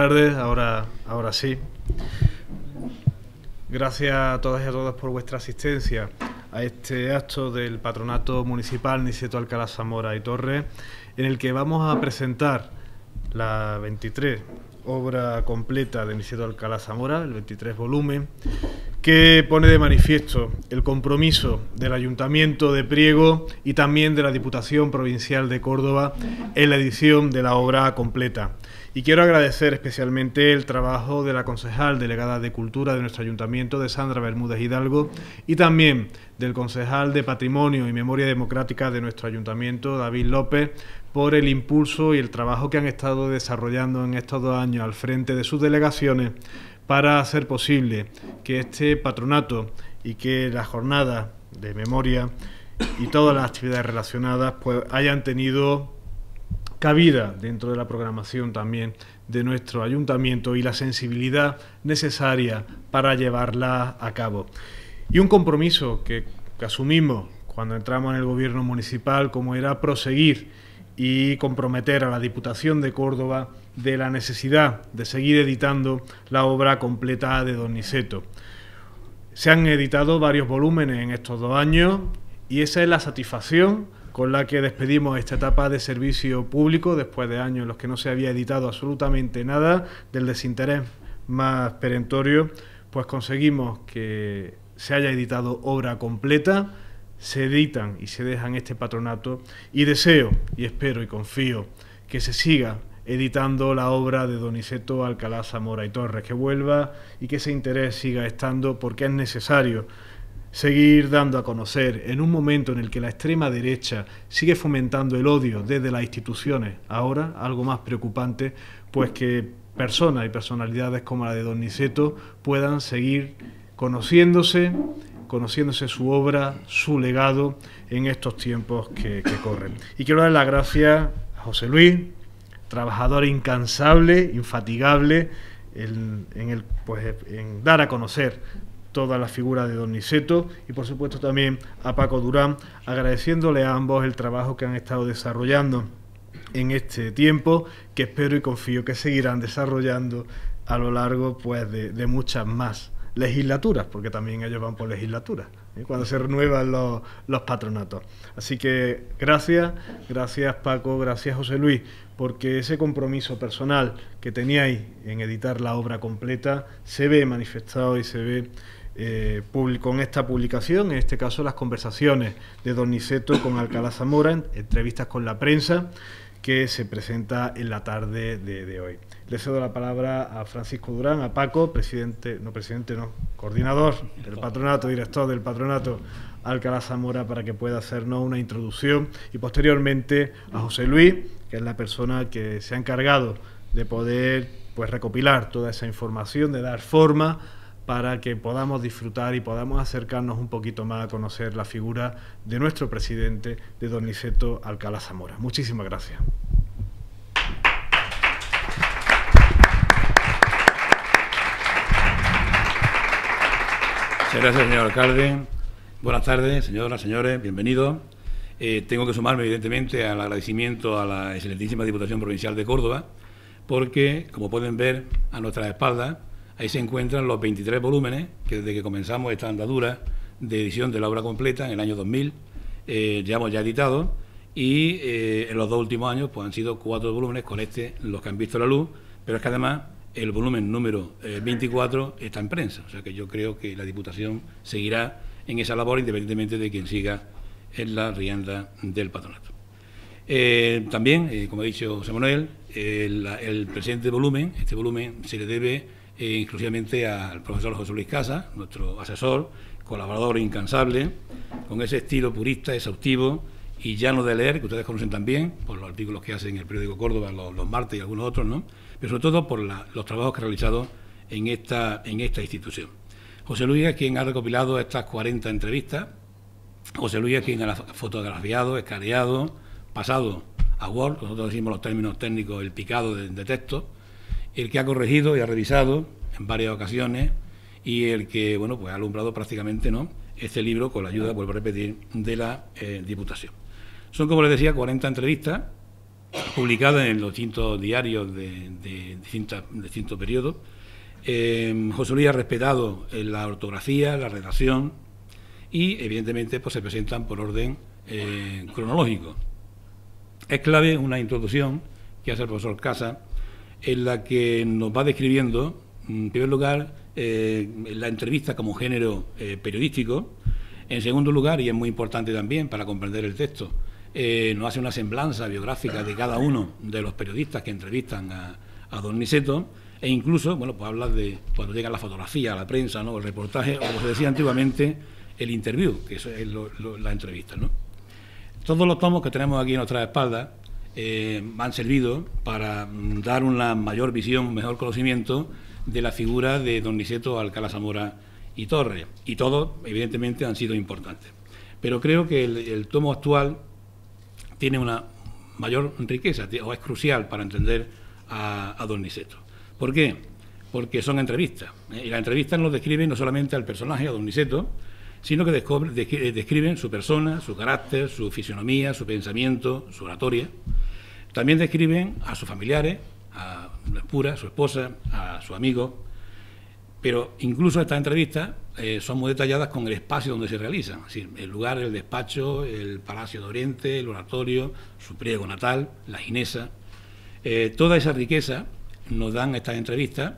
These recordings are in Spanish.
tardes, ahora sí. Gracias a todas y a todos por vuestra asistencia a este acto del Patronato Municipal Niceto Alcalá Zamora y Torres, en el que vamos a presentar la 23 obra completa de Niceto Alcalá Zamora, el 23 volumen, que pone de manifiesto el compromiso del Ayuntamiento de Priego y también de la Diputación Provincial de Córdoba en la edición de la obra completa. Y quiero agradecer especialmente el trabajo de la concejal delegada de Cultura de nuestro Ayuntamiento, de Sandra Bermúdez Hidalgo, y también del concejal de Patrimonio y Memoria Democrática de nuestro Ayuntamiento, David López, por el impulso y el trabajo que han estado desarrollando en estos 2 años al frente de sus delegaciones para hacer posible que este patronato y que las jornadas de memoria y todas las actividades relacionadas pues hayan tenido cabida dentro de la programación también de nuestro ayuntamiento y la sensibilidad necesaria para llevarla a cabo. Y un compromiso que asumimos cuando entramos en el gobierno municipal, como era proseguir y comprometer a la Diputación de Córdoba de la necesidad de seguir editando la obra completa de Don Niceto. Se han editado varios volúmenes en estos 2 años y esa es la satisfacción con la que despedimos esta etapa de servicio público después de años en los que no se había editado absolutamente nada, del desinterés más perentorio, pues conseguimos que se haya editado obra completa, se editan y se dejan este patronato y deseo y espero y confío que se siga editando la obra de Don Niceto Alcalá Zamora y Torres, que vuelva y que ese interés siga estando porque es necesario seguir dando a conocer en un momento en el que la extrema derecha sigue fomentando el odio desde las instituciones, ahora algo más preocupante, pues que personas y personalidades como la de Don Niceto puedan seguir conociéndose su obra, su legado en estos tiempos que corren. Y quiero dar las gracias a José Luis, trabajador incansable, infatigable, en dar a conocer toda la figura de Don Niceto y por supuesto también a Paco Durán, agradeciéndole a ambos el trabajo que han estado desarrollando en este tiempo, que espero y confío que seguirán desarrollando a lo largo pues de muchas más legislaturas, porque también ellos van por legislaturas, cuando se renuevan los patronatos. Así que gracias Paco, gracias José Luis, porque ese compromiso personal que teníais en editar la obra completa se ve manifestado y se ve con esta publicación, en este caso las conversaciones de Don Niceto con Alcalá Zamora, entrevistas con la prensa, que se presenta en la tarde de hoy. Le cedo la palabra a Francisco Durán, a Paco, coordinador del patronato, director del patronato Alcalá Zamora, para que pueda hacernos una introducción, y posteriormente a José Luis, que es la persona que se ha encargado de poder pues recopilar toda esa información, de dar forma para que podamos disfrutar y podamos acercarnos un poquito más a conocer la figura de nuestro presidente, de Don Niceto Alcalá Zamora. Muchísimas gracias. Muchas gracias, señor alcalde. Buenas tardes, señoras, señores, bienvenidos. Tengo que sumarme, evidentemente, al agradecimiento a la excelentísima Diputación Provincial de Córdoba, porque, como pueden ver a nuestras espaldas, ahí se encuentran los 23 volúmenes que desde que comenzamos esta andadura de edición de la obra completa en el año 2000 llevamos ya editados, y en los 2 últimos años pues han sido 4 volúmenes con los que han visto la luz, pero es que además el volumen número 24 está en prensa, o sea que yo creo que la Diputación seguirá en esa labor independientemente de quien siga en la rienda del patronato. También, como ha dicho José Manuel, el presente volumen, este volumen se le debe exclusivamente al profesor José Luis Casas, nuestro asesor, colaborador incansable, con ese estilo purista, exhaustivo y llano de leer, que ustedes conocen también por los artículos que hace en el periódico Córdoba los martes y algunos otros, ¿no? Pero sobre todo por los trabajos que ha realizado en esta institución. José Luis es quien ha recopilado estas 40 entrevistas. José Luis es quien ha fotografiado, escaneado, pasado a Word, nosotros decimos los términos técnicos, el picado de texto, el que ha corregido y ha revisado en varias ocasiones y el que, bueno, pues ha alumbrado prácticamente, ¿no?, este libro con la ayuda, vuelvo a repetir, de la Diputación. Son, como les decía, 40 entrevistas publicada en los distintos diarios de distintos periodos. José Luis ha respetado la ortografía, la redacción y, evidentemente, pues se presentan por orden cronológico. Es clave una introducción que hace el profesor Casa, en la que nos va describiendo, en primer lugar, la entrevista como género periodístico. En segundo lugar, y es muy importante también para comprender el texto, nos hace una semblanza biográfica de cada uno de los periodistas que entrevistan a don Niceto, e incluso, bueno, pues habla de cuando llega la fotografía, la prensa, ¿no?, el reportaje, o como se decía antiguamente, el interview, que eso es la entrevista, ¿no? Todos los tomos que tenemos aquí en nuestras espaldas han servido para dar una mayor visión, un mejor conocimiento de la figura de don Niceto Alcalá Zamora y Torres, y todos, evidentemente, han sido importantes. Pero creo que el tomo actual tiene una mayor riqueza, o es crucial para entender a don Niceto. ¿Por qué? Porque son entrevistas, y las entrevistas nos describen no solamente al personaje, a don Niceto, sino que describen su persona, su carácter, su fisonomía, su pensamiento, su oratoria. También describen a sus familiares, a Pura, a su esposa, a su amigo, pero incluso estas entrevistas son muy detalladas con el espacio donde se realizan, es decir, el lugar, el despacho, el Palacio de Oriente, el oratorio, su priego natal, la Ginesa. Toda esa riqueza nos dan estas entrevistas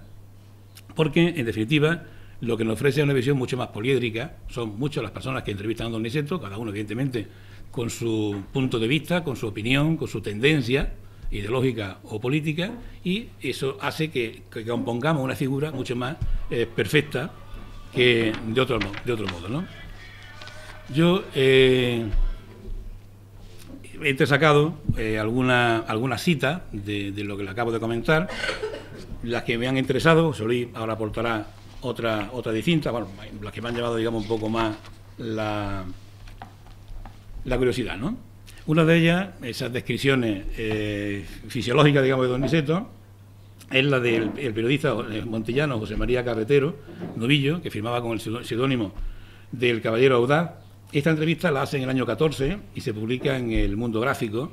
porque, en definitiva, lo que nos ofrece es una visión mucho más poliédrica. Son muchas las personas que entrevistan a don Niceto, cada uno, evidentemente, con su punto de vista, con su opinión, con su tendencia ideológica o política, y eso hace que compongamos una figura mucho más perfecta que de otro modo, ¿no? Yo he sacado alguna cita de lo que le acabo de comentar, las que me han interesado. Solí ahora aportará otra distinta, bueno, las que me han llevado, digamos, un poco más la curiosidad, ¿no? Una de ellas, esas descripciones fisiológicas, digamos, de don Niceto, es la del periodista montillano José María Carretero Novillo, que firmaba con el seudónimo del Caballero Audaz. Esta entrevista la hace en el año 14 y se publica en El Mundo Gráfico,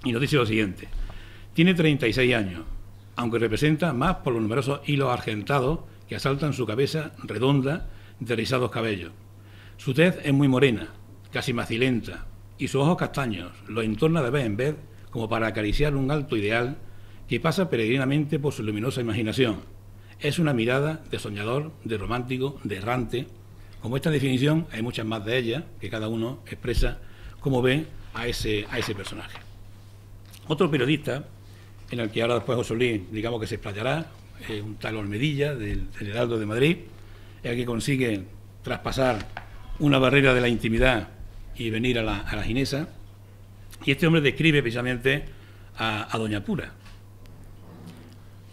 y nos dice lo siguiente: tiene 36 años, aunque representa más por los numerosos hilos argentados que asaltan su cabeza redonda de rizados cabellos. Su tez es muy morena, casi macilenta, y sus ojos castaños lo entorna de vez en vez como para acariciar un alto ideal que pasa peregrinamente por su luminosa imaginación. Es una mirada de soñador, de romántico, de errante. Como esta definición, hay muchas más de ellas, que cada uno expresa cómo ve a ese personaje. Otro periodista, en el que ahora después José Luis, digamos, que se explayará, un tal Olmedilla, del Heraldo de Madrid, es el que consigue traspasar una barrera de la intimidad y venir a la Ginesa, y este hombre describe precisamente a doña Pura.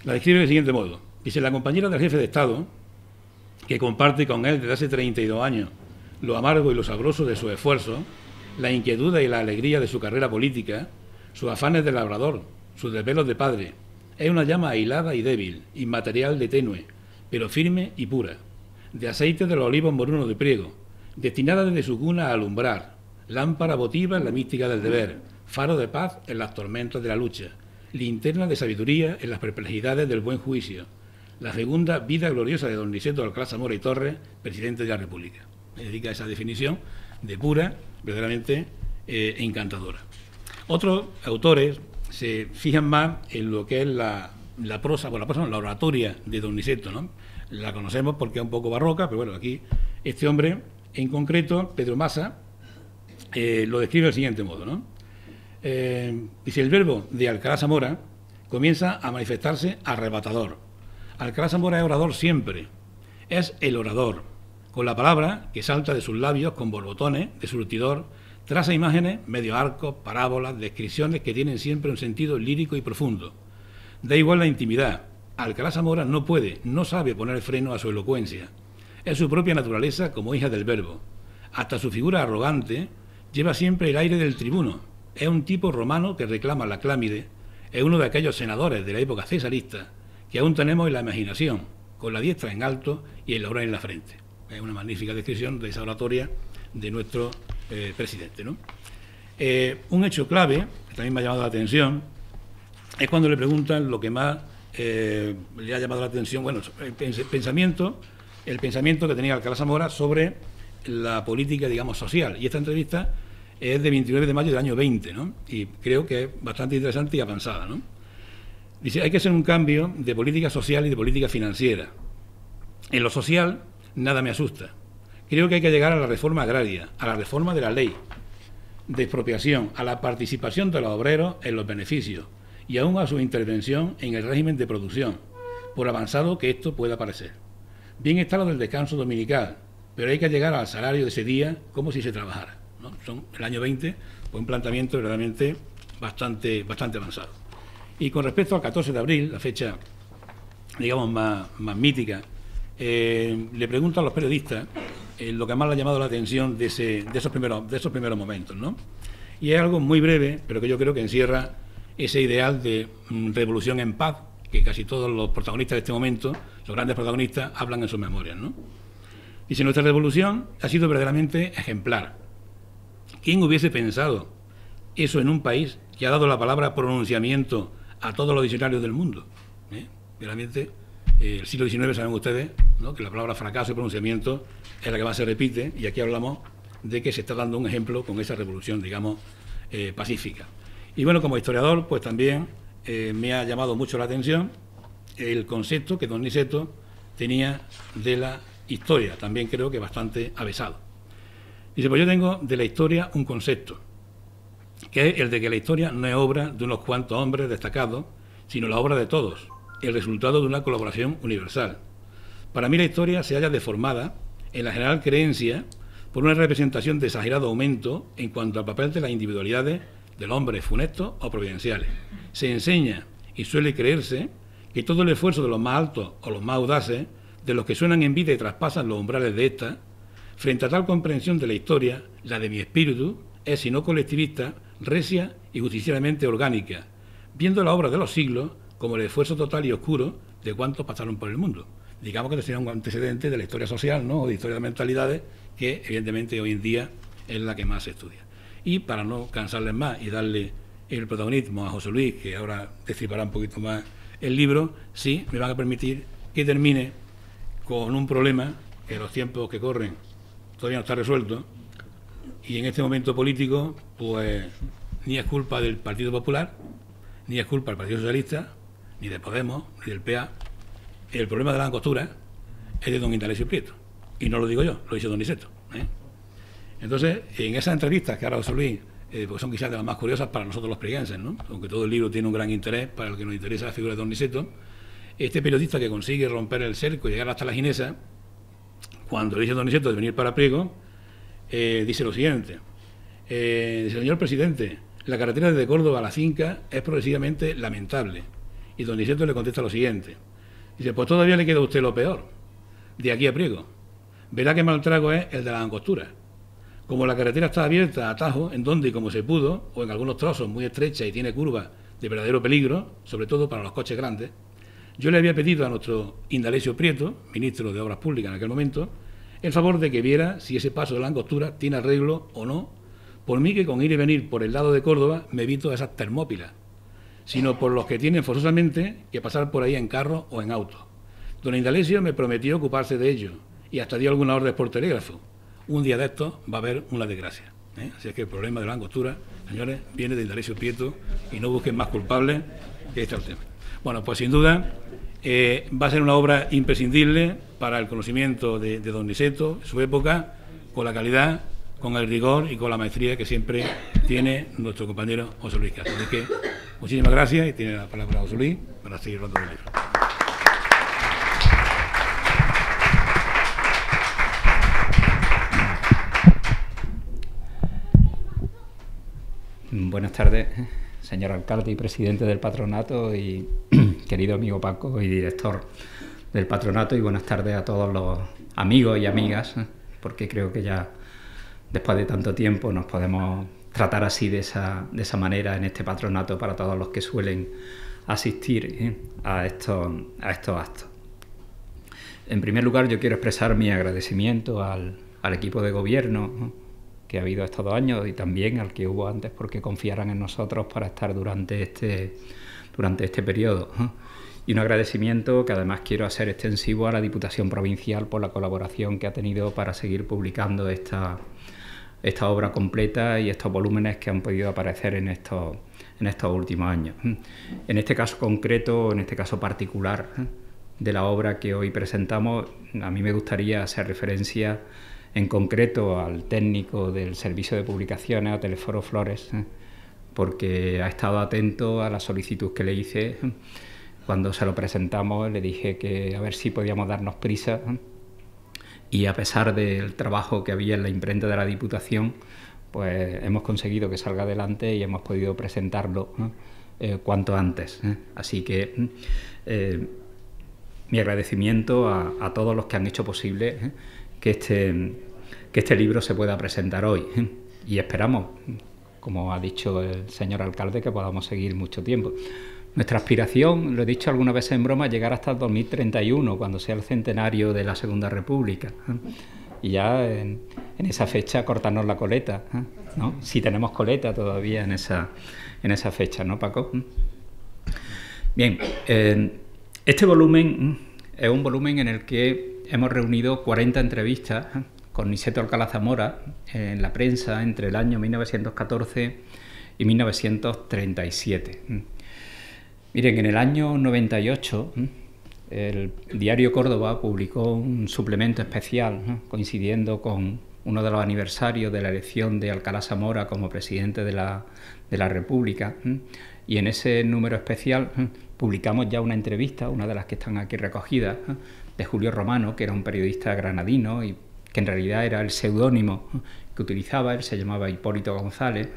La describe del siguiente modo: dice, la compañera del jefe de Estado, que comparte con él desde hace 32 años lo amargo y lo sabroso de su esfuerzo, la inquietud y la alegría de su carrera política, sus afanes de labrador, sus desvelos de padre, es una llama ahilada y débil, inmaterial de tenue, pero firme y pura, de aceite de los olivos morunos de Priego, destinada desde su cuna a alumbrar, lámpara votiva en la mística del deber, faro de paz en las tormentas de la lucha, linterna de sabiduría en las perplejidades del buen juicio, la segunda vida gloriosa de don Niceto Alcalá Zamora y Torres, presidente de la República. Me dedica esa definición de pura, verdaderamente encantadora. Otros autores se fijan más en lo que es la prosa, bueno, la oratoria de don Niceto, ¿no? La conocemos porque es un poco barroca, pero bueno, aquí este hombre, en concreto, Pedro Massa, lo describe del siguiente modo, ¿no? Dice, el verbo de Alcalá Zamora comienza a manifestarse arrebatador. Alcalá Zamora es orador siempre, es el orador, con la palabra que salta de sus labios con borbotones de surtidor, traza imágenes, medio arcos, parábolas, descripciones que tienen siempre un sentido lírico y profundo. Da igual la intimidad, Alcalá Zamora no puede, no sabe poner freno a su elocuencia. Es su propia naturaleza como hija del verbo. Hasta su figura arrogante lleva siempre el aire del tribuno. Es un tipo romano que reclama la clámide, es uno de aquellos senadores de la época cesarista que aún tenemos en la imaginación, con la diestra en alto y el laurel en la frente. Es una magnífica descripción de esa oratoria de nuestro presidente, ¿no? Un hecho clave también me ha llamado la atención, es cuando le preguntan lo que más le ha llamado la atención, bueno, el pensamiento que tenía Alcalá Zamora sobre la política, digamos, social. Y esta entrevista es de 29 de mayo del año 20, ¿no? Y creo que es bastante interesante y avanzada, ¿no? Dice, hay que hacer un cambio de política social y de política financiera. En lo social, nada me asusta. Creo que hay que llegar a la reforma agraria, a la reforma de la ley de expropiación, a la participación de los obreros en los beneficios y aún a su intervención en el régimen de producción, por avanzado que esto pueda parecer. Bien está lo del descanso dominical, pero hay que llegar al salario de ese día como si se trabajara, ¿no? Son el año 20, pues un planteamiento verdaderamente bastante avanzado. Y con respecto al 14 de abril, la fecha, digamos, más mítica, le pregunto a los periodistas lo que más le ha llamado la atención de esos primeros momentos, ¿no? Y es algo muy breve, pero que yo creo que encierra ese ideal de revolución en paz, que casi todos los protagonistas de este momento, los grandes protagonistas, hablan en sus memorias, ¿no? Dice, nuestra revolución ha sido verdaderamente ejemplar. ¿Quién hubiese pensado eso en un país que ha dado la palabra pronunciamiento a todos los diccionarios del mundo? Realmente, el siglo XIX, saben ustedes, ¿no?, que la palabra fracaso y pronunciamiento es la que más se repite, y aquí hablamos de que se está dando un ejemplo con esa revolución, digamos, pacífica. Y bueno, como historiador, pues también me ha llamado mucho la atención el concepto que don Niceto tenía de la historia, también creo que bastante avesado. Dice, pues yo tengo de la historia un concepto, que es el de que la historia no es obra de unos cuantos hombres destacados, sino la obra de todos, el resultado de una colaboración universal. Para mí la historia se halla deformada en la general creencia por una representación de exagerado aumento en cuanto al papel de las individualidades del hombre funestos o providenciales. Se enseña y suele creerse que todo el esfuerzo de los más altos o los más audaces, de los que suenan en vida y traspasan los umbrales de esta, frente a tal comprensión de la historia, la de mi espíritu es, si no colectivista, recia y justicialmente orgánica, viendo la obra de los siglos como el esfuerzo total y oscuro de cuantos pasaron por el mundo. Digamos que sería un antecedente de la historia social, ¿no?, o de historia de mentalidades, que evidentemente hoy en día es la que más se estudia. Y para no cansarles más y darle el protagonismo a José Luis, que ahora destripará un poquito más el libro, sí me van a permitir que termine con un problema que en los tiempos que corren todavía no está resuelto, y en este momento político, pues ni es culpa del Partido Popular, ni es culpa del Partido Socialista, ni de Podemos, ni del PA. El problema de la angostura es de don Indalecio Prieto, y no lo digo yo, lo dice don Niceto, ¿eh? Entonces, en esas entrevistas que ahora José Luis, pues son quizás de las más curiosas para nosotros los prieguenses, ¿no?, aunque todo el libro tiene un gran interés para el que nos interesa la figura de don Niceto, este periodista que consigue romper el cerco y llegar hasta la Ginesa, cuando le dice a don Niceto de venir para Priego, dice lo siguiente, dice, señor presidente, la carretera desde Córdoba a la finca es progresivamente lamentable. Y don Niceto le contesta lo siguiente, dice, pues todavía le queda a usted lo peor, de aquí a Priego. Verá qué mal trago es el de las angosturas. Como la carretera está abierta a atajos, en donde y como se pudo, o en algunos trozos muy estrechas y tiene curvas de verdadero peligro, sobre todo para los coches grandes, yo le había pedido a nuestro Indalecio Prieto, ministro de Obras Públicas en aquel momento, el favor de que viera si ese paso de la angostura tiene arreglo o no, por mí que con ir y venir por el lado de Córdoba me evito esas termópilas, sino por los que tienen forzosamente que pasar por ahí en carro o en auto. Don Indalecio me prometió ocuparse de ello y hasta dio alguna orden por telégrafo. Un día de estos va a haber una desgracia, ¿eh? Así es que el problema de la angostura, señores, viene de Indalecio Prieto y no busquen más culpables, que este es el tema. Bueno, pues sin duda va a ser una obra imprescindible para el conocimiento de don Niceto, su época, con la calidad, con el rigor y con la maestría que siempre tiene nuestro compañero José Luis Castro. Así que muchísimas gracias y tiene la palabra José Luis para seguir hablando del libro. Buenas tardes, señor alcalde y presidente del patronato y querido amigo Paco y director del patronato, y buenas tardes a todos los amigos y amigas, porque creo que ya después de tanto tiempo nos podemos tratar así de esa manera en este patronato para todos los que suelen asistir a estos actos. En primer lugar, yo quiero expresar mi agradecimiento al equipo de gobierno que ha habido estos 2 años y también al que hubo antes, porque confiaran en nosotros para estar durante este periodo. Y un agradecimiento que además quiero hacer extensivo a la Diputación Provincial por la colaboración que ha tenido para seguir publicando esta obra completa y estos volúmenes que han podido aparecer en estos últimos años. En este caso concreto, en este caso particular de la obra que hoy presentamos, a mí me gustaría hacer referencia en concreto al técnico del Servicio de Publicaciones, a Telesforo Flores, porque ha estado atento a la solicitud que le hice. Cuando se lo presentamos le dije que a ver si podíamos darnos prisa, y a pesar del trabajo que había en la imprenta de la Diputación, pues hemos conseguido que salga adelante y hemos podido presentarlo cuanto antes. Así que mi agradecimiento a todos los que han hecho posible que este libro se pueda presentar hoy, y esperamos, como ha dicho el señor alcalde, que podamos seguir mucho tiempo. Nuestra aspiración, lo he dicho algunas veces en broma, es llegar hasta el 2031, cuando sea el centenario de la Segunda República, y ya en esa fecha cortarnos la coleta, ¿no? Si tenemos coleta todavía en esa fecha, ¿no, Paco? Bien, este volumen es un volumen en el que hemos reunido 40 entrevistas con Niceto Alcalá Zamora en la prensa entre el año 1914 y 1937. Miren, en el año 98 el diario Córdoba publicó un suplemento especial, coincidiendo con uno de los aniversarios de la elección de Alcalá Zamora como presidente de la República, y en ese número especial publicamos ya una entrevista, una de las que están aquí recogidas, de Julio Romano, que era un periodista granadino y que en realidad era el seudónimo que utilizaba. Él se llamaba Hipólito González,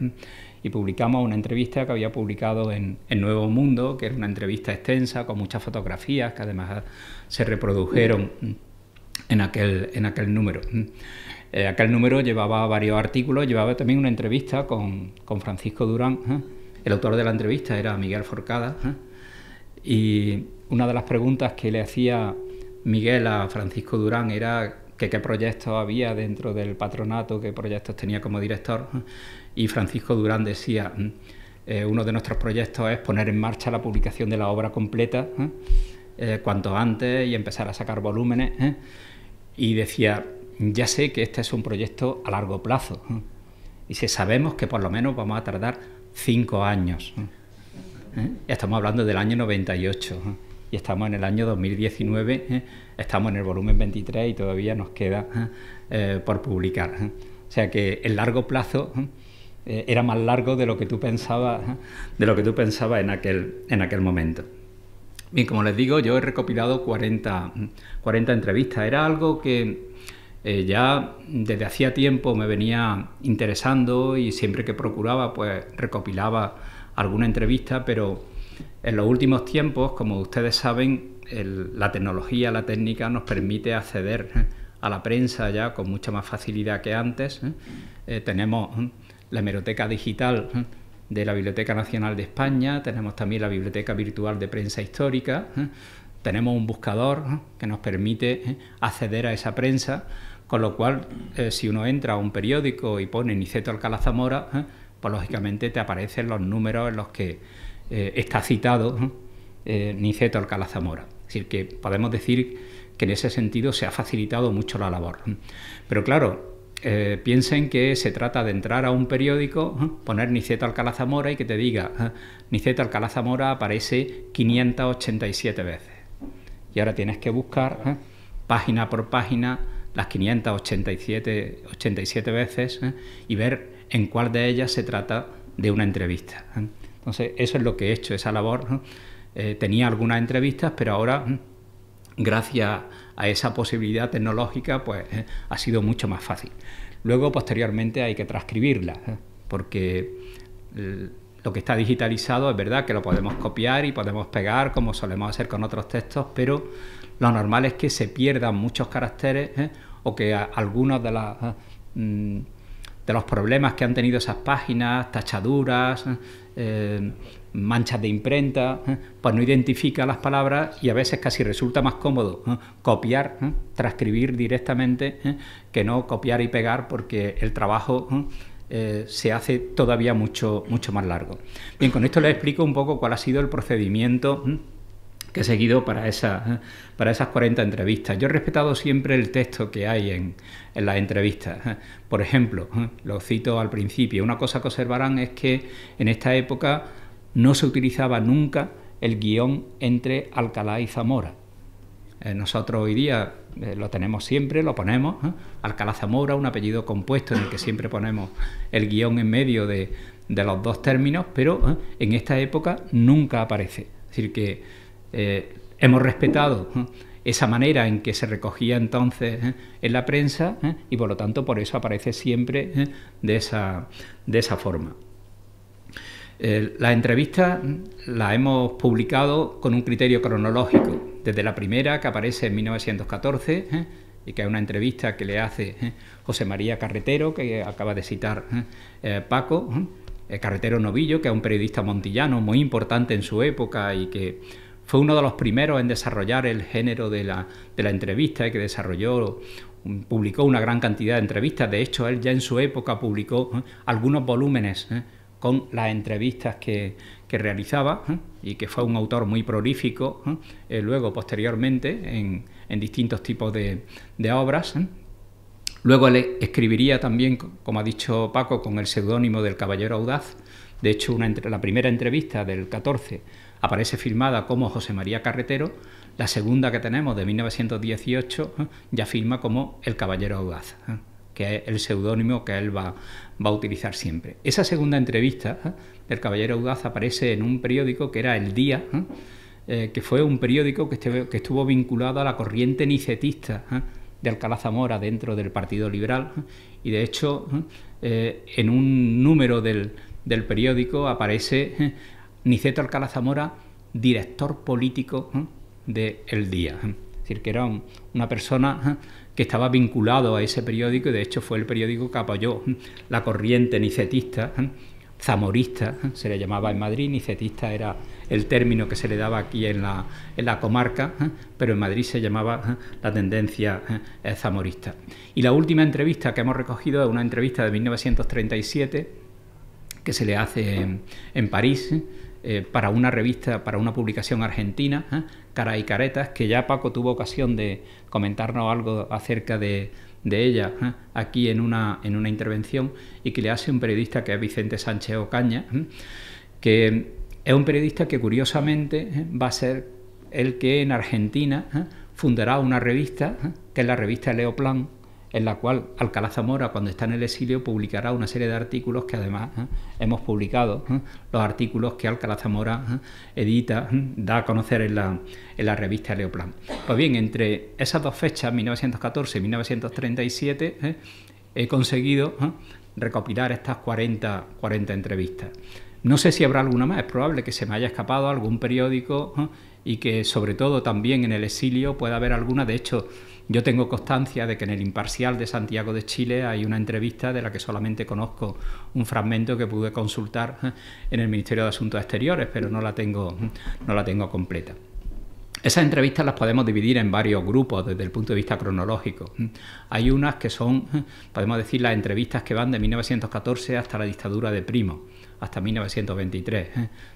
y publicamos una entrevista que había publicado en Nuevo Mundo, que era una entrevista extensa con muchas fotografías que además se reprodujeron en aquel número. Aquel número llevaba varios artículos, llevaba también una entrevista con Francisco Durán. El autor de la entrevista era Miguel Forcada, y una de las preguntas que le hacía Miguel a Francisco Durán era que qué proyectos había dentro del patronato, qué proyectos tenía como director, y Francisco Durán decía: uno de nuestros proyectos es poner en marcha la publicación de la obra completa cuanto antes y empezar a sacar volúmenes, y decía: ya sé que este es un proyecto a largo plazo, y si sabemos que por lo menos vamos a tardar 5 años. Estamos hablando del año 98 y estamos en el año 2019, estamos en el volumen 23 y todavía nos queda por publicar. O sea que el largo plazo era más largo de lo que tú pensabas, en aquel momento. Bien, como les digo, yo he recopilado 40 entrevistas. Era algo que ya desde hacía tiempo me venía interesando, y siempre que procuraba pues recopilaba alguna entrevista, pero en los últimos tiempos, como ustedes saben, la tecnología, la técnica nos permite acceder a la prensa ya con mucha más facilidad que antes. Tenemos la hemeroteca digital de la Biblioteca Nacional de España, tenemos también la Biblioteca Virtual de Prensa Histórica, tenemos un buscador que nos permite acceder a esa prensa, con lo cual si uno entra a un periódico y pone Niceto Alcalá Zamora, pues lógicamente te aparecen los números en los que está citado Niceto Alcalá Zamora. Es decir, que podemos decir que en ese sentido se ha facilitado mucho la labor. Pero claro, piensen que se trata de entrar a un periódico, poner Niceto Alcalá Zamora y que te diga Niceto Alcalá Zamora aparece 587 veces. Y ahora tienes que buscar página por página las 587 veces y ver en cuál de ellas se trata de una entrevista. Entonces, eso es lo que he hecho, esa labor. Tenía algunas entrevistas, pero ahora, gracias a esa posibilidad tecnológica, pues ha sido mucho más fácil. Luego, posteriormente, hay que transcribirlas, porque lo que está digitalizado es verdad que lo podemos copiar y podemos pegar, como solemos hacer con otros textos, pero lo normal es que se pierdan muchos caracteres o que algunos de los problemas que han tenido esas páginas, tachaduras, manchas de imprenta, pues no identifica las palabras y a veces casi resulta más cómodo copiar, transcribir directamente, que no copiar y pegar, porque el trabajo se hace todavía mucho más largo. Bien, con esto les explico un poco cuál ha sido el procedimiento que he seguido para esas 40 entrevistas. Yo he respetado siempre el texto que hay en las entrevistas. Por ejemplo, lo cito al principio, una cosa que observarán es que en esta época no se utilizaba nunca el guión entre Alcalá y Zamora. Nosotros hoy día lo tenemos siempre, lo ponemos, Alcalá Zamora, un apellido compuesto en el que siempre ponemos el guión en medio de los dos términos, pero en esta época nunca aparece. Es decir, que hemos respetado esa manera en que se recogía entonces en la prensa y por lo tanto por eso aparece siempre de esa forma. Las entrevistas las hemos publicado con un criterio cronológico, desde la primera, que aparece en 1914, y que es una entrevista que le hace José María Carretero, que acaba de citar Paco, Carretero Novillo, que es un periodista montillano muy importante en su época y que fue uno de los primeros en desarrollar el género de la entrevista y que publicó una gran cantidad de entrevistas. De hecho, él ya en su época publicó algunos volúmenes con las entrevistas que realizaba y que fue un autor muy prolífico luego, posteriormente, en distintos tipos de obras. Luego él escribiría también, como ha dicho Paco, con el seudónimo del Caballero Audaz. De hecho, la primera entrevista del 14 aparece firmada como José María Carretero, la segunda que tenemos de 1918 ya firma como el Caballero Audaz, que es el seudónimo que él va a utilizar siempre. Esa segunda entrevista del Caballero Audaz aparece en un periódico que era El Día, que fue un periódico que estuvo vinculado a la corriente nicetista de Alcalá Zamora dentro del Partido Liberal, y de hecho en un número del periódico aparece Niceto Alcalá Zamora, director político de El Día. Es decir, que era una persona que estaba vinculado a ese periódico y de hecho fue el periódico que apoyó la corriente nicetista, zamorista, se le llamaba en Madrid, nicetista era el término que se le daba aquí en la comarca, pero en Madrid se llamaba la tendencia zamorista. Y la última entrevista que hemos recogido es una entrevista de 1937 que se le hace en París, para una revista, para una publicación argentina, Caras y Caretas, que ya Paco tuvo ocasión de comentarnos algo acerca de ella aquí en una intervención, y que le hace un periodista que es Vicente Sánchez Ocaña, que es un periodista que curiosamente va a ser el que en Argentina fundará una revista, que es la revista Leoplan, en la cual Alcalá Zamora, cuando está en el exilio, publicará una serie de artículos que además hemos publicado, los artículos que Alcalá Zamora edita, da a conocer en la revista Leoplan. Pues bien, entre esas dos fechas, 1914 y 1937, he conseguido recopilar estas 40 entrevistas. No sé si habrá alguna más, es probable que se me haya escapado algún periódico y que sobre todo también en el exilio pueda haber alguna. De hecho, yo tengo constancia de que en el Imparcial de Santiago de Chile hay una entrevista de la que solamente conozco un fragmento que pude consultar en el Ministerio de Asuntos Exteriores, pero no la tengo completa. Esas entrevistas las podemos dividir en varios grupos desde el punto de vista cronológico. Hay unas que son, podemos decir, las entrevistas que van de 1914 hasta la dictadura de Primo, hasta 1923.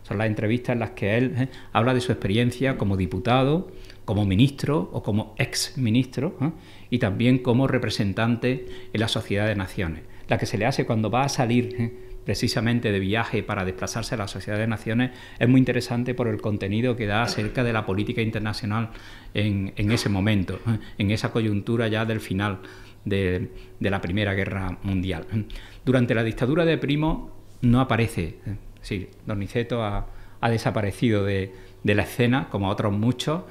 Son las entrevistas en las que él habla de su experiencia como diputado, como ministro o como exministro, y también como representante en la Sociedad de Naciones. La que se le hace cuando va a salir precisamente de viaje para desplazarse a la Sociedad de Naciones es muy interesante por el contenido que da acerca de la política internacional en ese momento, en esa coyuntura ya del final de la Primera Guerra Mundial. Durante la dictadura de Primo no aparece, sí, don Niceto ha desaparecido de la escena, como otros muchos,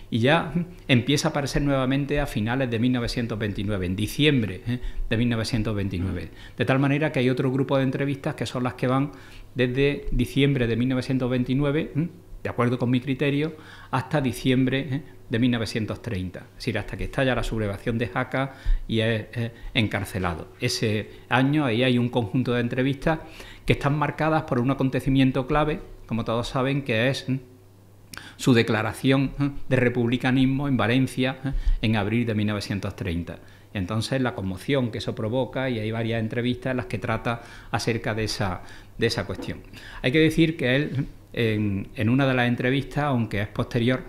y ya empieza a aparecer nuevamente a finales de 1929, en diciembre de 1929. De tal manera que hay otro grupo de entrevistas que son las que van desde diciembre de 1929 de acuerdo con mi criterio, hasta diciembre de 1930, es decir, hasta que estalla la sublevación de Jaca y es encarcelado. Ese año ahí hay un conjunto de entrevistas que están marcadas por un acontecimiento clave, como todos saben, que es su declaración de republicanismo en Valencia en abril de 1930. Y entonces la conmoción que eso provoca, y hay varias entrevistas en las que trata acerca de esa cuestión. Hay que decir que él, en una de las entrevistas, aunque es posterior,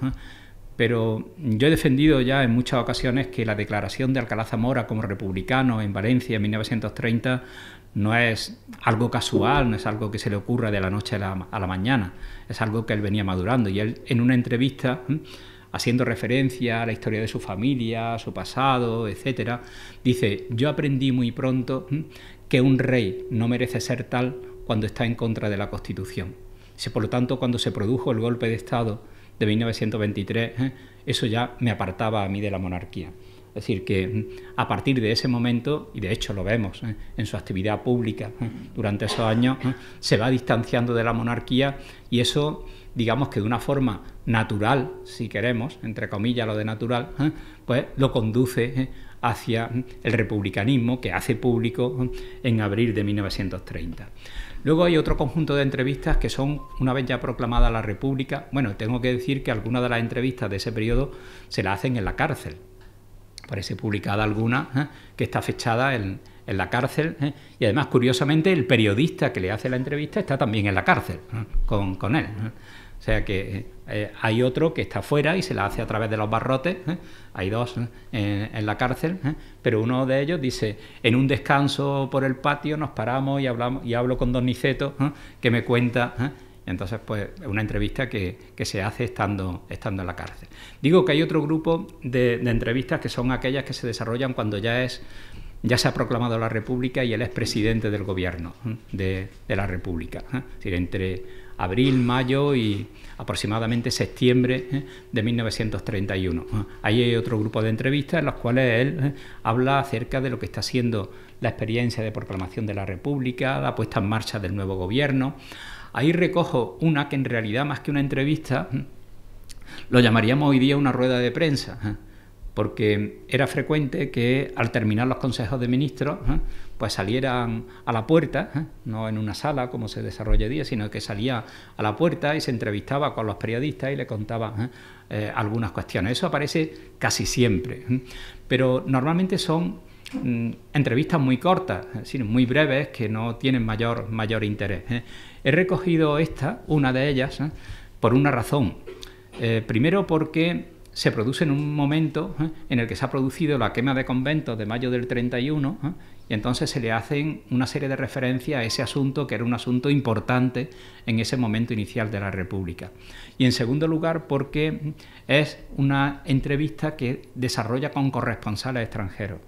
pero yo he defendido ya en muchas ocasiones que la declaración de Alcalá Zamora como republicano en Valencia en 1930 no es algo casual, no es algo que se le ocurra de la noche a la mañana, es algo que él venía madurando. Y él, en una entrevista, haciendo referencia a la historia de su familia, a su pasado, etcétera, dice: yo aprendí muy pronto que un rey no merece ser tal cuando está en contra de la Constitución. Dice, por lo tanto, cuando se produjo el golpe de Estado de 1923, eso ya me apartaba a mí de la monarquía. Es decir, que a partir de ese momento, y de hecho lo vemos en su actividad pública durante esos años, se va distanciando de la monarquía, y eso, digamos que de una forma natural, si queremos, entre comillas lo de natural, pues lo conduce hacia el republicanismo que hace público en abril de 1930. Luego hay otro conjunto de entrevistas que son, una vez ya proclamada la República, bueno, tengo que decir que algunas de las entrevistas de ese periodo se las hacen en la cárcel. Parece publicada alguna que está fechada en la cárcel, y además, curiosamente, el periodista que le hace la entrevista está también en la cárcel con él. O sea que hay otro que está fuera y se la hace a través de los barrotes. Hay dos en la cárcel, pero uno de ellos dice: en un descanso por el patio nos paramos y hablamos, y hablo con don Niceto, que me cuenta. Entonces, pues, es una entrevista que se hace estando en la cárcel. Digo que hay otro grupo de entrevistas que son aquellas que se desarrollan cuando ya se ha proclamado la República y él es presidente del gobierno de la República. Es decir, entre abril, mayo y aproximadamente septiembre de 1931. Ahí hay otro grupo de entrevistas en las cuales él habla acerca de lo que está siendo la experiencia de proclamación de la República, la puesta en marcha del nuevo gobierno. Ahí recojo una que en realidad, más que una entrevista, lo llamaríamos hoy día una rueda de prensa, porque era frecuente que al terminar los consejos de ministros, pues salieran a la puerta, no en una sala como se desarrolla hoy día, sino que salía a la puerta y se entrevistaba con los periodistas y le contaba algunas cuestiones. Eso aparece casi siempre, pero normalmente son entrevistas muy cortas, es decir, muy breves, que no tienen mayor interés. He recogido una de ellas, por una razón. Primero, porque se produce en un momento en el que se ha producido la quema de conventos de mayo del 31, y entonces se le hacen una serie de referencias a ese asunto, que era un asunto importante en ese momento inicial de la República. Y en segundo lugar, porque es una entrevista que desarrolla con corresponsales extranjeros.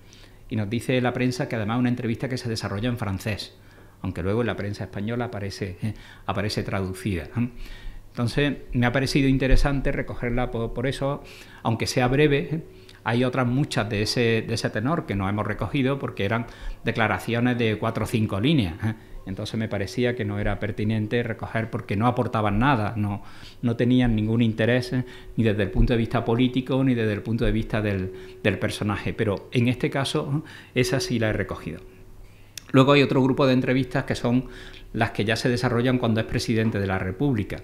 Y nos dice la prensa que además es una entrevista que se desarrolla en francés, aunque luego en la prensa española aparece traducida. Entonces, me ha parecido interesante recogerla por eso, aunque sea breve. Hay otras muchas de ese tenor que no hemos recogido porque eran declaraciones de 4 o 5 líneas. Entonces me parecía que no era pertinente recoger porque no aportaban nada, no tenían ningún interés ni desde el punto de vista político ni desde el punto de vista del personaje. Pero en este caso, esa sí la he recogido. Luego hay otro grupo de entrevistas que son las que ya se desarrollan cuando es presidente de la República.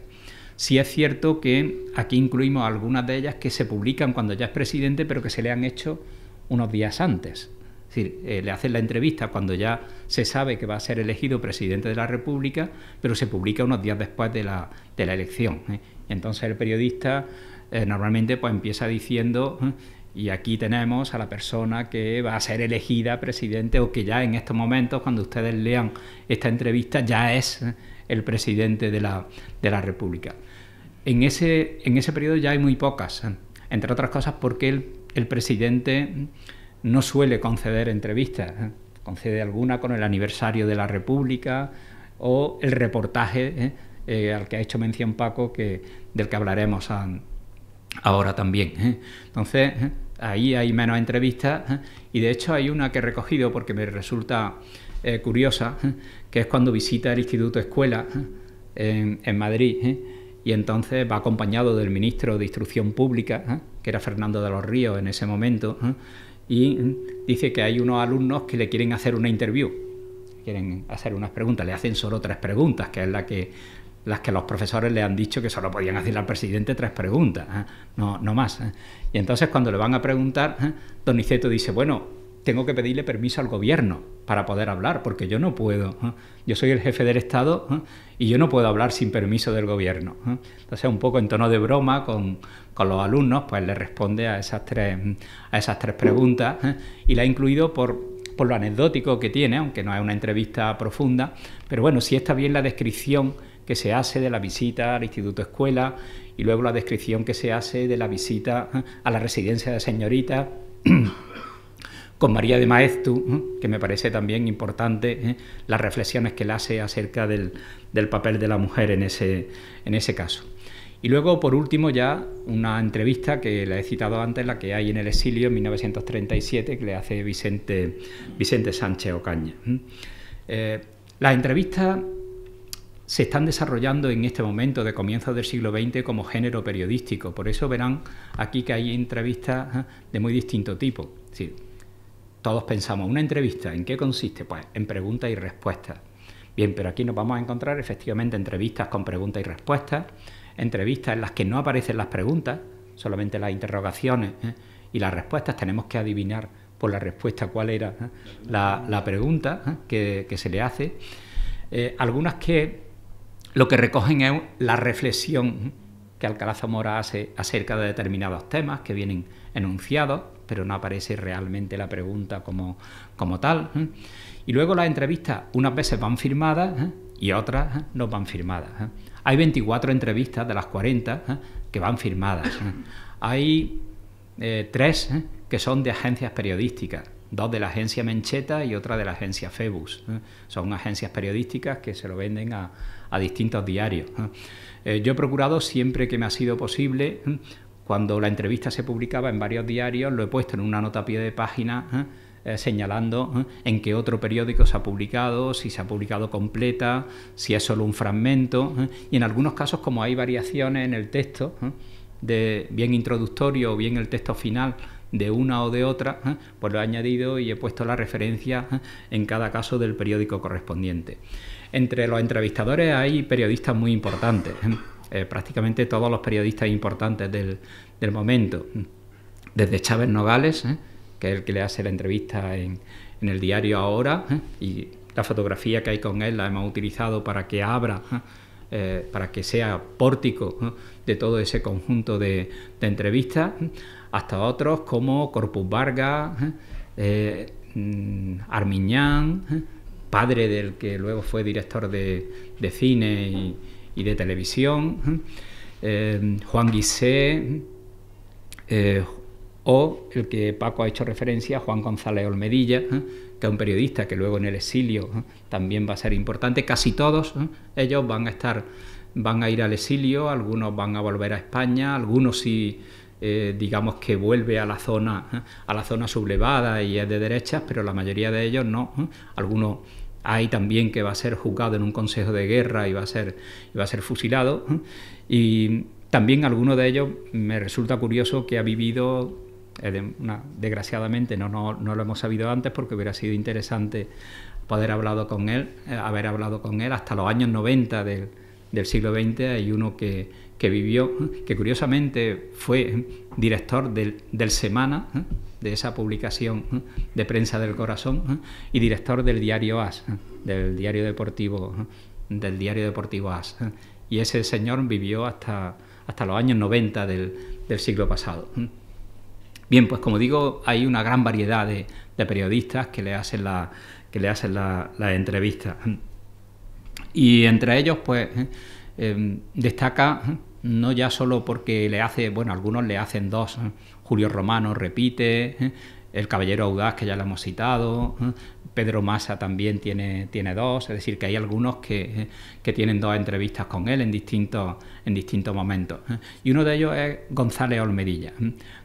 Sí es cierto que aquí incluimos algunas de ellas que se publican cuando ya es presidente, pero que se le han hecho unos días antes. Es decir, le hacen la entrevista cuando ya se sabe que va a ser elegido presidente de la República, pero se publica unos días después de la elección. Entonces el periodista normalmente pues empieza diciendo: y aquí tenemos a la persona que va a ser elegida presidente, o que ya en estos momentos, cuando ustedes lean esta entrevista, ya es el presidente de la República. En ese periodo ya hay muy pocas, entre otras cosas porque el presidente no suele conceder entrevistas, concede alguna con el aniversario de la República o el reportaje al que ha hecho mención Paco, del que hablaremos ahora también. Entonces, ahí hay menos entrevistas, y de hecho hay una que he recogido porque me resulta curiosa, que es cuando visita el Instituto Escuela en Madrid, y entonces va acompañado del ministro de Instrucción Pública, que era Fernando de los Ríos en ese momento, y dice que hay unos alumnos que le quieren hacer una interview, quieren hacer unas preguntas, le hacen solo 3 preguntas, que es las que los profesores le han dicho que solo podían hacerle al presidente 3 preguntas, no más. Y entonces cuando le van a preguntar, don Niceto dice, bueno, tengo que pedirle permiso al gobierno para poder hablar, porque yo no puedo. Yo soy el jefe del Estado y yo no puedo hablar sin permiso del gobierno. Entonces, un poco en tono de broma con los alumnos, pues le responde a esas tres preguntas, y la ha incluido por lo anecdótico que tiene, aunque no es una entrevista profunda, pero bueno, sí está bien la descripción que se hace de la visita al Instituto Escuela y luego la descripción que se hace de la visita a la residencia de señoritas con María de Maeztu, que me parece también importante las reflexiones que él hace acerca del papel de la mujer en ese caso. Y luego, por último, ya una entrevista que le he citado antes, la que hay en el exilio en 1937, que le hace Vicente Sánchez Ocaña. Las entrevistas se están desarrollando en este momento de comienzos del siglo XX como género periodístico. Por eso verán aquí que hay entrevistas de muy distinto tipo. Es decir, todos pensamos, ¿una entrevista en qué consiste? Pues en preguntas y respuestas. Bien, pero aquí nos vamos a encontrar efectivamente entrevistas con preguntas y respuestas, entrevistas en las que no aparecen las preguntas, solamente las interrogaciones, y las respuestas tenemos que adivinar por la respuesta cuál era la pregunta que se le hace. Algunas que lo que recogen es la reflexión que Alcalá Zamora hace acerca de determinados temas que vienen enunciados, pero no aparece realmente la pregunta como tal. Y luego las entrevistas unas veces van firmadas y otras no van firmadas. Hay 24 entrevistas de las 40 que van firmadas. Hay 3 que son de agencias periodísticas, 2 de la agencia Mencheta y otra de la agencia Febus. Son agencias periodísticas que se lo venden a distintos diarios. Yo he procurado siempre que me ha sido posible, cuando la entrevista se publicaba en varios diarios, lo he puesto en una nota a pie de página señalando en qué otro periódico se ha publicado, si se ha publicado completa, si es solo un fragmento, y en algunos casos, como hay variaciones en el texto, de bien introductorio o bien el texto final de una o de otra, pues lo he añadido y he puesto la referencia en cada caso del periódico correspondiente. Entre los entrevistadores hay periodistas muy importantes, prácticamente todos los periodistas importantes del momento, desde Chávez Nogales, que es el que le hace la entrevista en el diario Ahora, y la fotografía que hay con él la hemos utilizado para que abra, para que sea pórtico de todo ese conjunto de entrevistas, hasta otros como Corpus Vargas, Armiñán, padre del que luego fue director de cine y de televisión, Juan Guisé, o el que Paco ha hecho referencia, Juan González Olmedilla, que es un periodista que luego en el exilio también va a ser importante. Casi todos ellos van a ir al exilio, algunos van a volver a España, algunos sí, digamos que vuelve a la zona sublevada y es de derechas, pero la mayoría de ellos no. Algunos hay también que va a ser juzgado en un consejo de guerra y va a ser fusilado, y también alguno de ellos me resulta curioso que ha vivido, desgraciadamente no lo hemos sabido antes porque hubiera sido interesante haber hablado con él hasta los años 90 del siglo XX. Hay uno que vivió, que curiosamente fue director del Semana, de esa publicación de prensa del Corazón, y director del diario AS, del diario deportivo AS. Y ese señor vivió hasta los años 90 del siglo pasado. Bien, pues como digo, hay una gran variedad de periodistas que le hacen la entrevista. Y entre ellos, pues, destaca, no ya solo porque algunos le hacen 2, Julio Romano repite, el Caballero Audaz, que ya lo hemos citado, Pedro Massa también tiene 2, es decir, que hay algunos que tienen 2 entrevistas con él en distintos momentos. Y uno de ellos es González Olmedilla.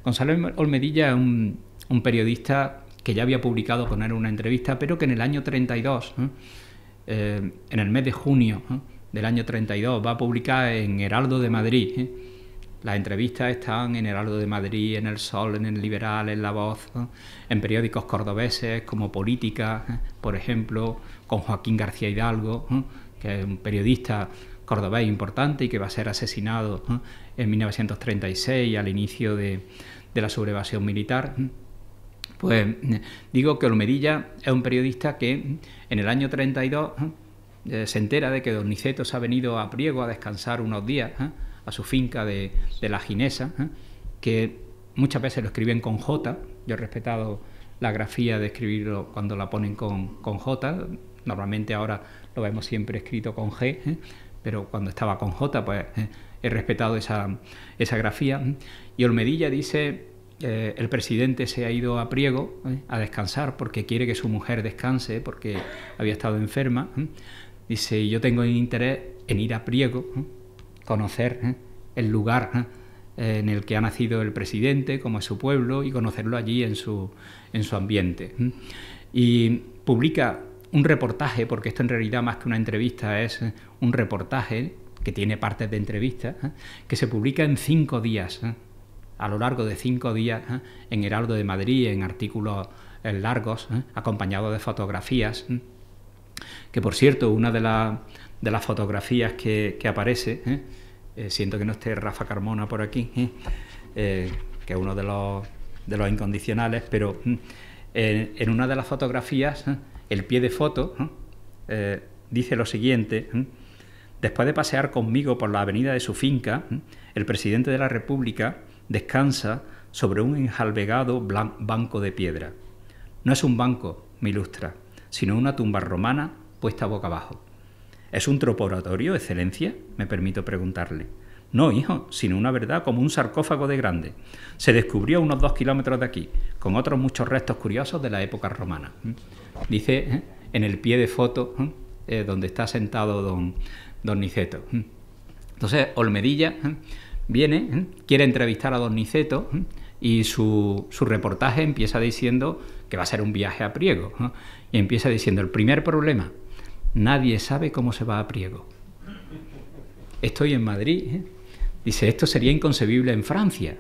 González Olmedilla es un periodista que ya había publicado con él una entrevista, pero que en el año 32, en el mes de junio del año 32, va a publicar en Heraldo de Madrid. Las entrevistas están en Heraldo de Madrid, en El Sol, en El Liberal, en La Voz, en periódicos cordobeses como Política, por ejemplo, con Joaquín García Hidalgo, que es un periodista cordobés importante y que va a ser asesinado en 1936 al inicio de la sublevación militar. Pues digo que Olmedilla es un periodista que en el año 32 se entera de que don Niceto se ha venido a Priego a descansar unos días a su finca de la Ginesa, que muchas veces lo escriben con J. Yo he respetado la grafía de escribirlo cuando la ponen con J. Normalmente ahora lo vemos siempre escrito con G, pero cuando estaba con J, pues he respetado esa grafía. Y Olmedilla dice: el presidente se ha ido a Priego a descansar porque quiere que su mujer descanse, porque había estado enferma. Dice: yo tengo interés en ir a Priego, conocer el lugar en el que ha nacido el presidente, como es su pueblo, y conocerlo allí en su ambiente. Y publica un reportaje, porque esto en realidad más que una entrevista es un reportaje que tiene partes de entrevista, que se publica en 5 días, a lo largo de 5 días, en Heraldo de Madrid, en artículos largos, acompañados de fotografías, que por cierto, una de las fotografías que aparece, siento que no esté Rafa Carmona por aquí, que es uno de los incondicionales, pero en una de las fotografías, el pie de foto dice lo siguiente: después de pasear conmigo por la avenida de su finca, el presidente de la República descansa sobre un enjalbegado banco de piedra. No es un banco, me ilustra, sino una tumba romana puesta boca abajo. ¿Es un troporatorio, excelencia?, me permito preguntarle. No, hijo, sino una verdad como un sarcófago de grande. Se descubrió a unos 2 kilómetros de aquí, con otros muchos restos curiosos de la época romana. Dice en el pie de foto donde está sentado don Niceto. Entonces Olmedilla viene, quiere entrevistar a don Niceto, y su reportaje empieza diciendo que va a ser un viaje a Priego, y empieza diciendo: el primer problema, nadie sabe cómo se va a Priego. Estoy en Madrid, dice, esto sería inconcebible en Francia.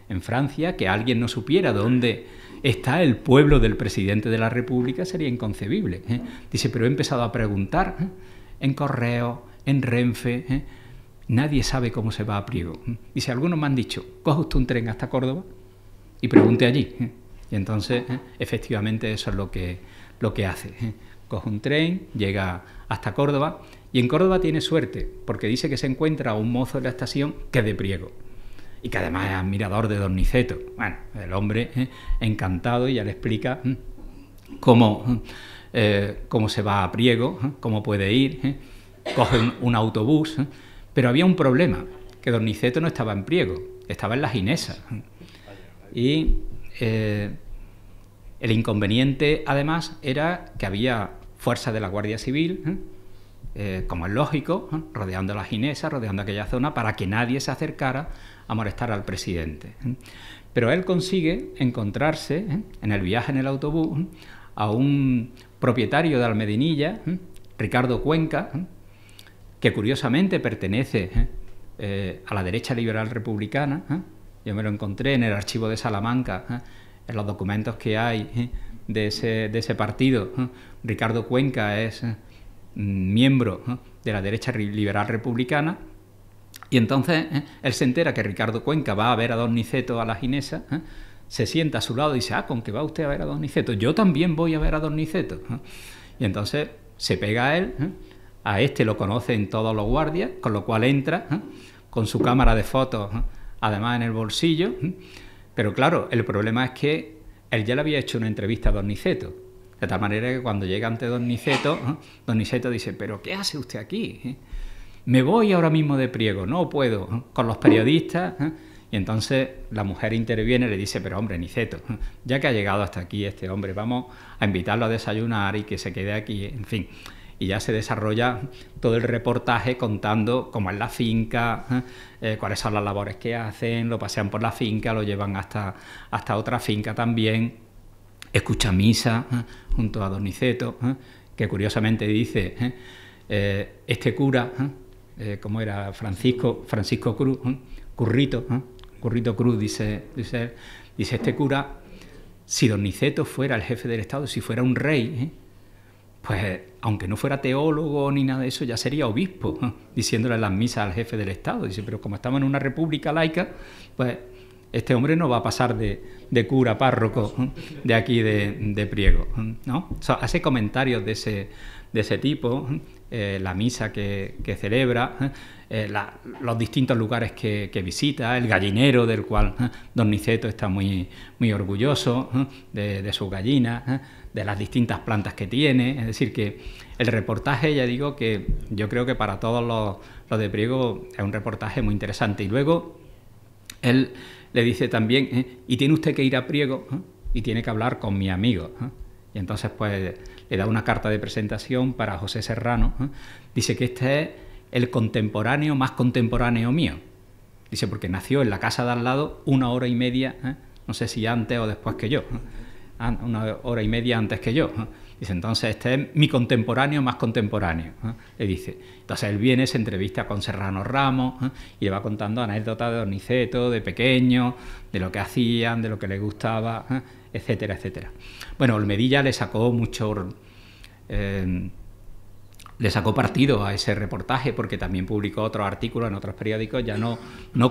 En Francia, que alguien no supiera dónde está el pueblo del presidente de la República sería inconcebible. Dice, pero he empezado a preguntar en correo, en Renfe, nadie sabe cómo se va a Priego. Dice, algunos me han dicho: coja usted un tren hasta Córdoba y pregunte allí. Y entonces, efectivamente, eso es lo que hace. Coge un tren, llega hasta Córdoba, y en Córdoba tiene suerte, porque dice que se encuentra a un mozo de la estación que es de Priego, y que además es admirador de don Niceto. Bueno, el hombre encantado, y ya le explica cómo se va a Priego, cómo puede ir, coge un autobús, pero había un problema, que don Niceto no estaba en Priego, estaba en la Ginesa. Y el inconveniente, además, era que había fuerzas de la Guardia Civil, como es lógico, rodeando la Ginesa, rodeando aquella zona, para que nadie se acercara a molestar al presidente. Pero él consigue encontrarse en el viaje en el autobús a un propietario de Almedinilla, Ricardo Cuenca, que curiosamente pertenece a la derecha liberal republicana. Yo me lo encontré en el archivo de Salamanca, en los documentos que hay de ese partido. Ricardo Cuenca es miembro de la derecha liberal republicana, y entonces él se entera que Ricardo Cuenca va a ver a don Niceto a la Ginesa, se sienta a su lado y dice: ¿con qué va usted a ver a don Niceto? Yo también voy a ver a don Niceto. Y entonces se pega a él, a este lo conocen todos los guardias, con lo cual entra con su cámara de fotos, además en el bolsillo. Pero claro, el problema es que él ya le había hecho una entrevista a don Niceto, de tal manera que cuando llega ante don Niceto dice: ¿pero qué hace usted aquí? Me voy ahora mismo de Priego, no puedo, con los periodistas. Y entonces la mujer interviene y le dice: pero hombre, Niceto, ya que ha llegado hasta aquí este hombre, vamos a invitarlo a desayunar y que se quede aquí, en fin. Y ya se desarrolla todo el reportaje contando cómo es la finca, cuáles son las labores que hacen, lo pasean por la finca, lo llevan hasta otra finca también, escucha misa junto a don Niceto, que curiosamente dice Este cura, ¿cómo era? Francisco Cruz, Currito Cruz, dice este cura, si don Niceto fuera el jefe del Estado, si fuera un rey, pues aunque no fuera teólogo ni nada de eso, ya sería obispo, diciéndole las misas al jefe del Estado. Dice, pero como estamos en una república laica, pues este hombre no va a pasar de cura párroco de aquí de Priego, ¿no? O sea, hace comentarios de ese tipo, la misa que celebra, los distintos lugares que visita, el gallinero del cual don Niceto está muy orgulloso, de sus gallinas, de las distintas plantas que tiene. Es decir, que el reportaje, ya digo, que yo creo que para todos los de Priego es un reportaje muy interesante. Y luego él le dice también, y tiene usted que ir a Priego y tiene que hablar con mi amigo. Y entonces pues le da una carta de presentación para José Serrano. Dice que este es el contemporáneo más contemporáneo mío. Dice, porque nació en la casa de al lado 1 hora y media, no sé si antes o después que yo, 1 hora y media antes que yo. Dice, entonces este es mi contemporáneo más contemporáneo, le dice. Entonces él viene, se entrevista con Serrano Ramos y le va contando anécdotas de don Niceto, de pequeño, de lo que hacían, de lo que le gustaba, etcétera, etcétera. Bueno, Olmedilla le sacó mucho... le sacó partido a ese reportaje porque también publicó otros artículos en otros periódicos, ya no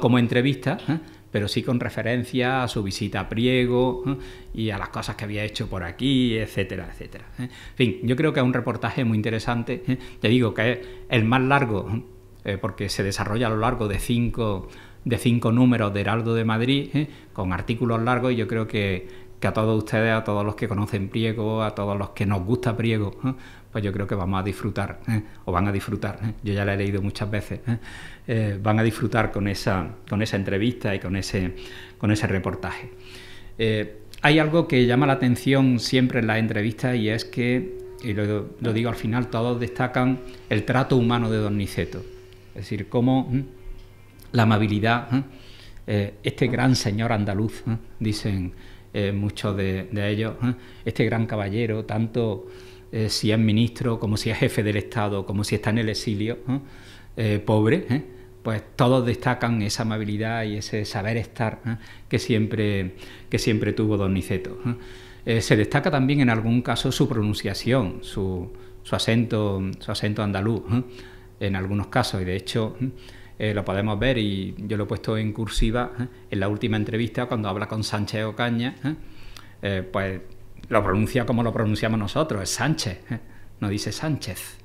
como entrevista, pero sí con referencia a su visita a Priego y a las cosas que había hecho por aquí, etcétera, etcétera. En fin, yo creo que es un reportaje muy interesante. Te digo que es el más largo porque se desarrolla a lo largo de 5 números de Heraldo de Madrid, con artículos largos, y yo creo que a todos ustedes, a todos los que conocen Priego, a todos los que nos gusta Priego, pues yo creo que vamos a disfrutar, o van a disfrutar, yo ya la he leído muchas veces, van a disfrutar con esa entrevista y con ese reportaje. Hay algo que llama la atención siempre en las entrevistas, y es que, y lo digo al final, todos destacan el trato humano de don Niceto. Es decir, cómo la amabilidad, este gran señor andaluz, dicen muchos de ellos, este gran caballero, tanto si es ministro como si es jefe del Estado, como si está en el exilio, pobre, pues todos destacan esa amabilidad y ese saber estar que siempre tuvo don Niceto. Se destaca también en algún caso su pronunciación, su acento andaluz, en algunos casos, y de hecho lo podemos ver, y yo lo he puesto en cursiva en la última entrevista cuando habla con Sánchez Ocaña, pues lo pronuncia como lo pronunciamos nosotros, es Sánchez, no dice Sánchez,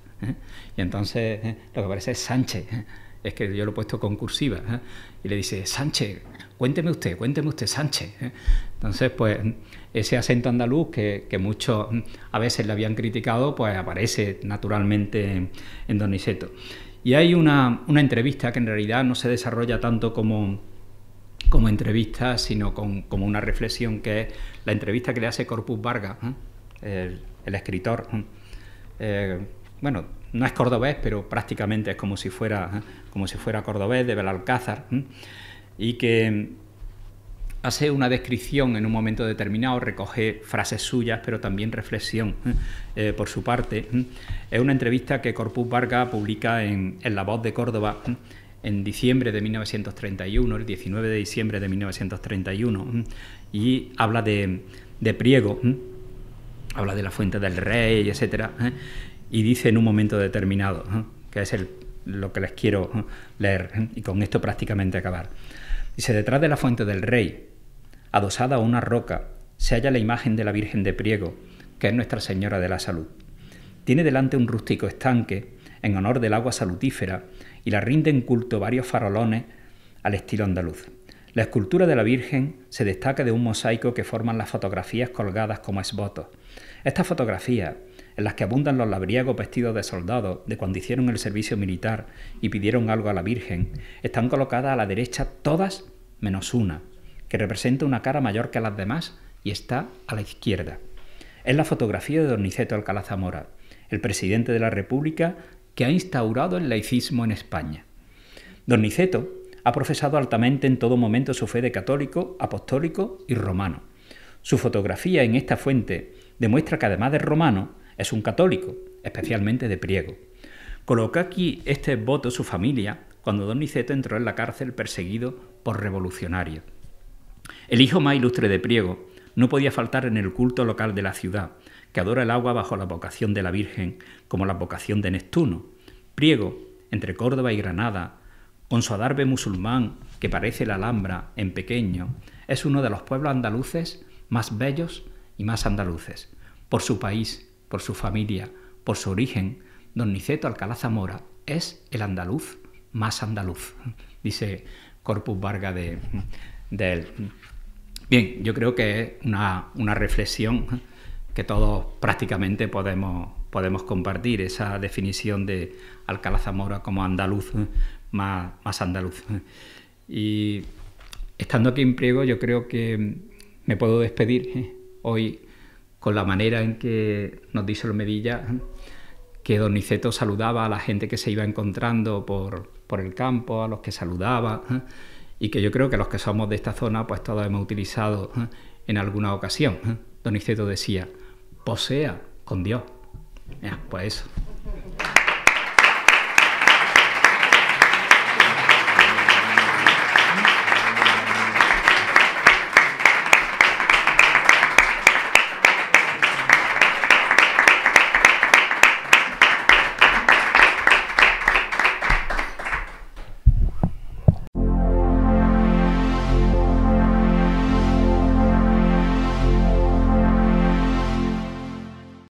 y entonces lo que parece es Sánchez, es que yo lo he puesto con cursiva, y le dice, Sánchez, cuénteme usted, Sánchez. Entonces, pues ese acento andaluz que muchos a veces le habían criticado, pues aparece naturalmente en don Niceto. Y hay una entrevista que en realidad no se desarrolla tanto como entrevista, sino como una reflexión, que es la entrevista que le hace Corpus Vargas, el escritor. Bueno, no es cordobés, pero prácticamente es como si fuera cordobés, de Belalcázar, y que hace una descripción en un momento determinado, recoge frases suyas, pero también reflexión por su parte. Es una entrevista que Corpus Vargas publica en La Voz de Córdoba en diciembre de 1931, el 19 de diciembre de 1931, y habla de Priego, habla de la Fuente del Rey, etcétera, y dice en un momento determinado, que es lo que les quiero leer, y con esto prácticamente acabar. Dice, detrás de la Fuente del Rey, adosada a una roca, se halla la imagen de la Virgen de Priego, que es Nuestra Señora de la Salud. Tiene delante un rústico estanque en honor del agua salutífera, y la rinden culto varios farolones al estilo andaluz. La escultura de la Virgen se destaca de un mosaico que forman las fotografías colgadas como esbotos. Estas fotografías, en las que abundan los labriegos vestidos de soldados de cuando hicieron el servicio militar y pidieron algo a la Virgen, están colocadas a la derecha todas menos una, que representa una cara mayor que las demás y está a la izquierda. Es la fotografía de don Niceto Alcalá Zamora, el presidente de la República que ha instaurado el laicismo en España. Don Niceto ha profesado altamente en todo momento su fe de católico, apostólico y romano. Su fotografía en esta fuente demuestra que además de romano es un católico, especialmente de Priego. Colocó aquí este voto su familia cuando don Niceto entró en la cárcel perseguido por revolucionarios. El hijo más ilustre de Priego no podía faltar en el culto local de la ciudad, que adora el agua bajo la vocación de la Virgen, como la vocación de Neptuno. Priego, entre Córdoba y Granada, con su adarve musulmán que parece la Alhambra en pequeño, es uno de los pueblos andaluces más bellos y más andaluces. Por su país, por su familia, por su origen, don Niceto Alcalá Zamora es el andaluz más andaluz, dice Corpus Varga de él. Bien, yo creo que es una reflexión que todos prácticamente podemos compartir, esa definición de Alcalá Zamora como andaluz, más andaluz. Y estando aquí en Priego, yo creo que me puedo despedir hoy con la manera en que nos dice Olmedilla, que don Niceto saludaba a la gente que se iba encontrando por el campo, a los que saludaba, y que yo creo que los que somos de esta zona, pues todos hemos utilizado en alguna ocasión. Don Niceto decía, posea con Dios. Pues eso.